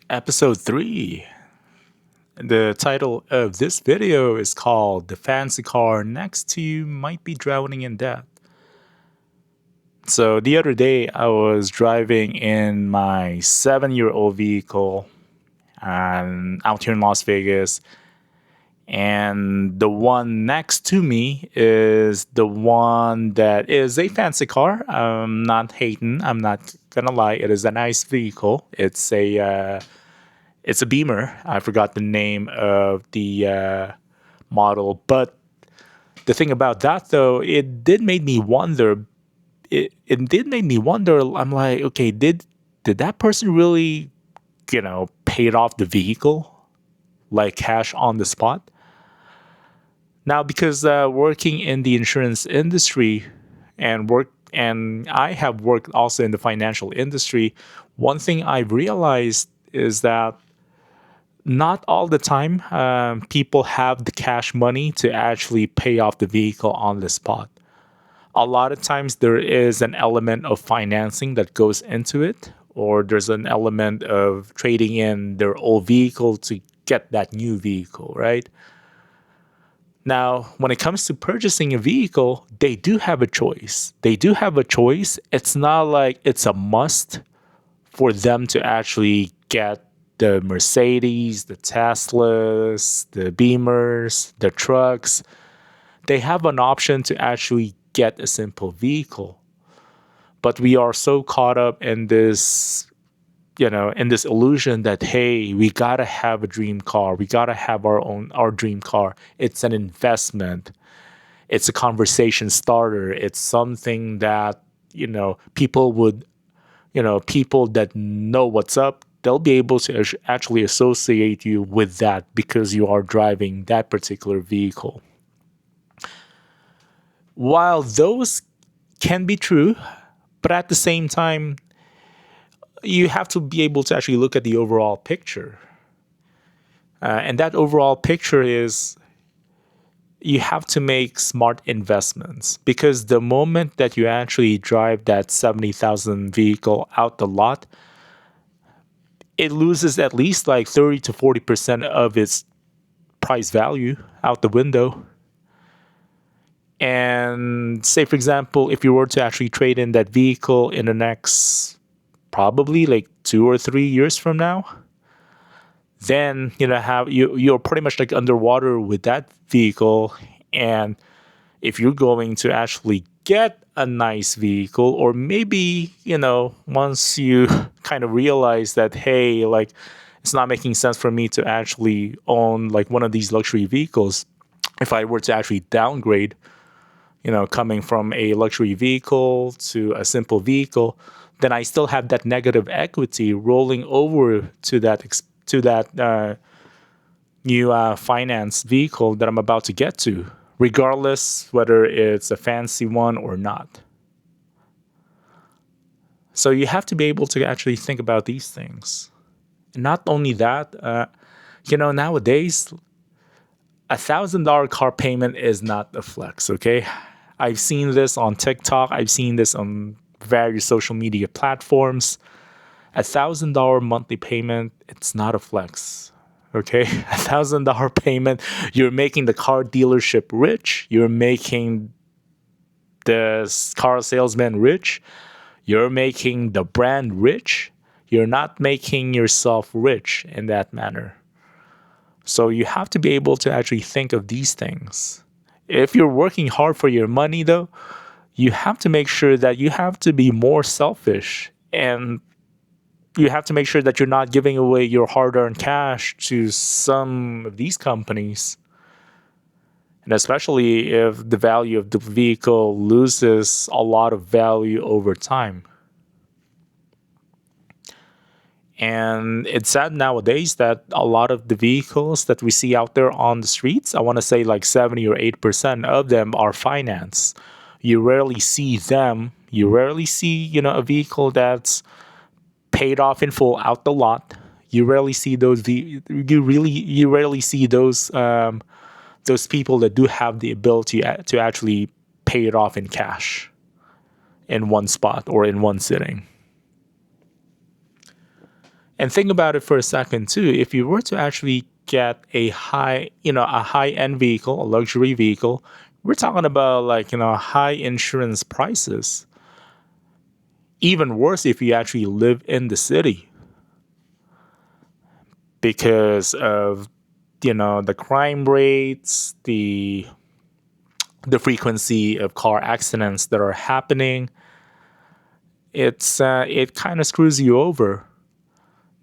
Episode 3. The title of this video is called The Fancy Car Next to You Might Be Drowning in Debt. So, the other day, I was driving in my 7-year-old vehicle out here in Las Vegas, and the one next to me is the one that is a fancy car. I'm not hating, I'm not gonna lie, it is a nice vehicle. It's a Beamer. I forgot the name of the model, but the thing about that though, it did make me wonder. It did make me wonder. I'm like, okay, did that person really, paid off the vehicle like cash on the spot? Now, because working in the insurance industry and I have worked also in the financial industry, one thing I've realized is that not all the time people have the cash money to actually pay off the vehicle on the spot. A lot of times there is an element of financing that goes into it, or there's an element of trading in their old vehicle to get that new vehicle, right? Now, when it comes to purchasing a vehicle, they do have a choice. They do have a choice. It's not like it's a must for them to actually get the Mercedes, the Teslas, the Beamers, the trucks. They have an option to actually get a simple vehicle. But we are so caught up in this, in this illusion that, hey, we gotta have a dream car. We gotta have our dream car. It's an investment. It's a conversation starter. It's something that, people would people that know what's up, they'll be able to actually associate you with that because you are driving that particular vehicle. While those can be true, but at the same time, you have to be able to actually look at the overall picture. And that overall picture is you have to make smart investments, because the moment that you actually drive that 70,000 vehicle out the lot, it loses at least like 30 to 40% of its price value out the window. And say, for example, if you were to actually trade in that vehicle in the next probably like 2 or 3 years from now, then you're pretty much like underwater with that vehicle. And if you're going to actually get a nice vehicle, or maybe once you kind of realize that, hey, like, it's not making sense for me to actually own like one of these luxury vehicles, if I were to actually downgrade, coming from a luxury vehicle to a simple vehicle, then I still have that negative equity rolling over to that new finance vehicle that I'm about to get to, regardless whether it's a fancy one or not. So you have to be able to actually think about these things. And not only that, nowadays, $1,000 car payment is not a flex, okay? I've seen this on TikTok. I've seen this on various social media platforms. $1,000 monthly payment, it's not a flex. Okay, $1,000 payment, you're making the car dealership rich. You're making the car salesman rich. You're making the brand rich. You're not making yourself rich in that manner. So you have to be able to actually think of these things. If you're working hard for your money, though, you have to make sure that you have to be more selfish, and you have to make sure that you're not giving away your hard-earned cash to some of these companies. And especially if the value of the vehicle loses a lot of value over time. And it's sad nowadays that a lot of the vehicles that we see out there on the streets, I want to say like 70 or 8% of them are financed. You rarely see them. You rarely see, a vehicle that's paid off in full out the lot. You rarely see you rarely see those people that do have the ability to actually pay it off in cash in one spot or in one sitting. And think about it for a second too. If you were to actually get a high end vehicle, a luxury vehicle, we're talking about like, high insurance prices. Even worse if you actually live in the city because of, the crime rates, the frequency of car accidents that are happening. It kind of screws you over.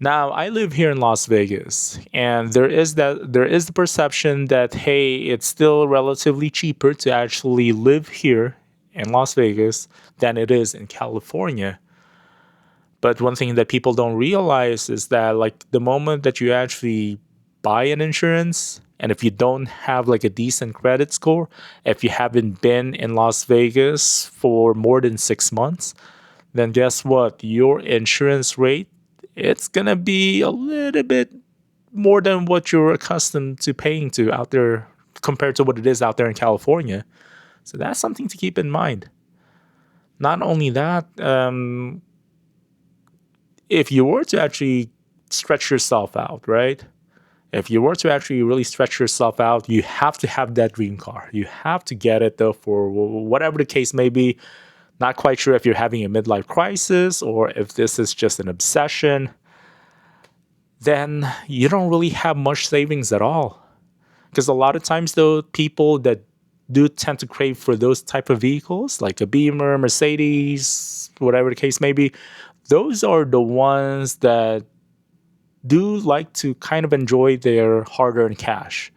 Now, I live here in Las Vegas, and there is the perception that hey, it's still relatively cheaper to actually live here in Las Vegas than it is in California. But one thing that people don't realize is that like the moment that you actually buy an insurance, and if you don't have like a decent credit score, if you haven't been in Las Vegas for more than 6 months, then guess what? Your insurance rate, it's gonna be a little bit more than what you're accustomed to paying to out there compared to what it is out there in California. So that's something to keep in mind. Not only that, if you were to actually stretch yourself out, right? If you were to actually really stretch yourself out, you have to have that dream car. You have to get it though for whatever the case may be. Not quite sure if you're having a midlife crisis or if this is just an obsession. Then you don't really have much savings at all. Because a lot of times, though, people that do tend to crave for those type of vehicles, like a Beamer, Mercedes, whatever the case may be, those are the ones that do like to kind of enjoy their hard-earned cash.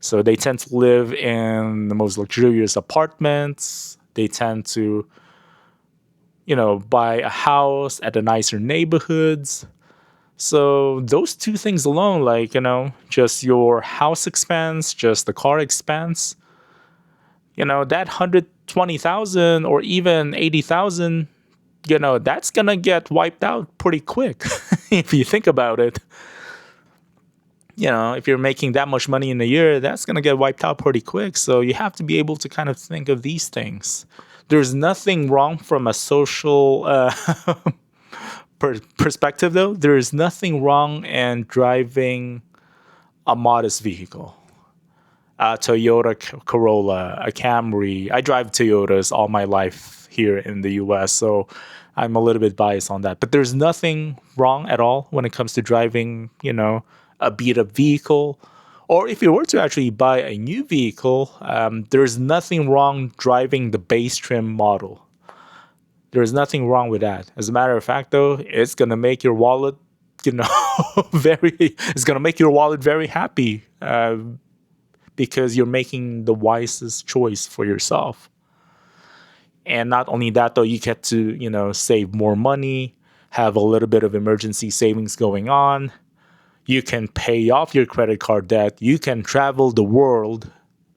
So they tend to live in the most luxurious apartments. They tend to, buy a house at the nicer neighborhoods. So those two things alone, like, just your house expense, just the car expense, that 120,000 or even 80,000, that's going to get wiped out pretty quick if you think about it. If you're making that much money in a year, that's going to get wiped out pretty quick. So you have to be able to kind of think of these things. There's nothing wrong from a social perspective, though. There is nothing wrong in driving a modest vehicle. A Toyota Corolla, a Camry. I drive Toyotas all my life here in the US, so I'm a little bit biased on that. But there's nothing wrong at all when it comes to driving, a beat up vehicle. Or if you were to actually buy a new vehicle, there's nothing wrong driving the base trim model. There's nothing wrong with that. As a matter of fact, though, it's gonna make your wallet, it's gonna make your wallet very happy because you're making the wisest choice for yourself. And not only that, though, you get to, save more money, have a little bit of emergency savings going on. You can pay off your credit card debt. You can travel the world.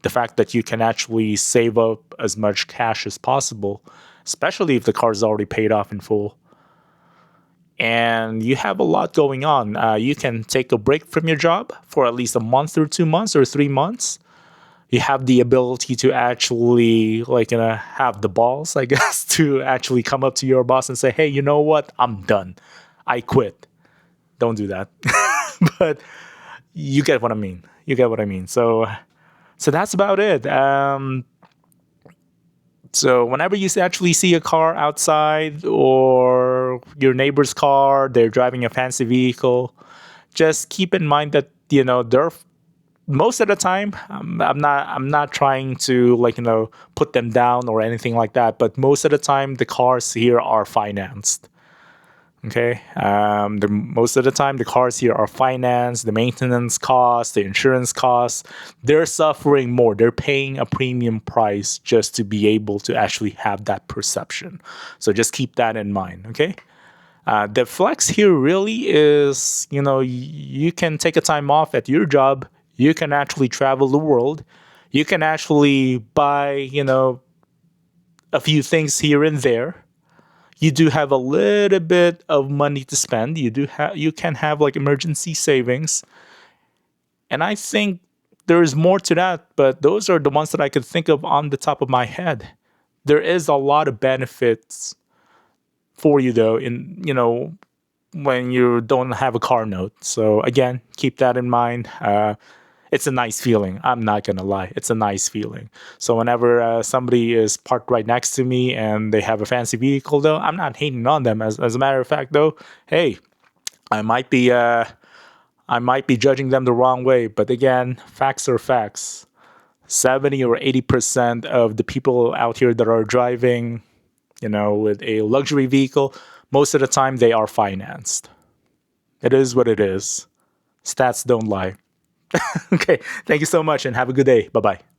The fact that you can actually save up as much cash as possible, especially if the car is already paid off in full. And you have a lot going on. You can take a break from your job for at least a month or 2 months or 3 months. You have the ability to actually have the balls, I guess, to actually come up to your boss and say, hey, you know what? I'm done. I quit. Don't do that. But you get what I mean. So that's about it. So whenever you actually see a car outside or your neighbor's car, they're driving a fancy vehicle, just keep in mind that, they're most of the time, I'm not trying to put them down or anything like that, but most of the time the cars here are financed. Okay. Most of the time, the cars here are financed, the maintenance costs, the insurance costs. They're suffering more. They're paying a premium price just to be able to actually have that perception. So just keep that in mind. Okay. The flex here really is, you can take a time off at your job. You can actually travel the world. You can actually buy, a few things here and there. You do have a little bit of money to spend. You can have emergency savings. And I think there is more to that, but those are the ones that I could think of on the top of my head. There is a lot of benefits for you though in when you don't have a car note. So again, keep that in mind. It's a nice feeling. I'm not gonna lie, it's a nice feeling. So whenever somebody is parked right next to me and they have a fancy vehicle, though, I'm not hating on them. As a matter of fact, though, hey, I might be judging them the wrong way, but again, facts are facts. 70 or 80% of the people out here that are driving, with a luxury vehicle, most of the time they are financed. It is what it is. Stats don't lie. Okay, thank you so much and have a good day. Bye bye.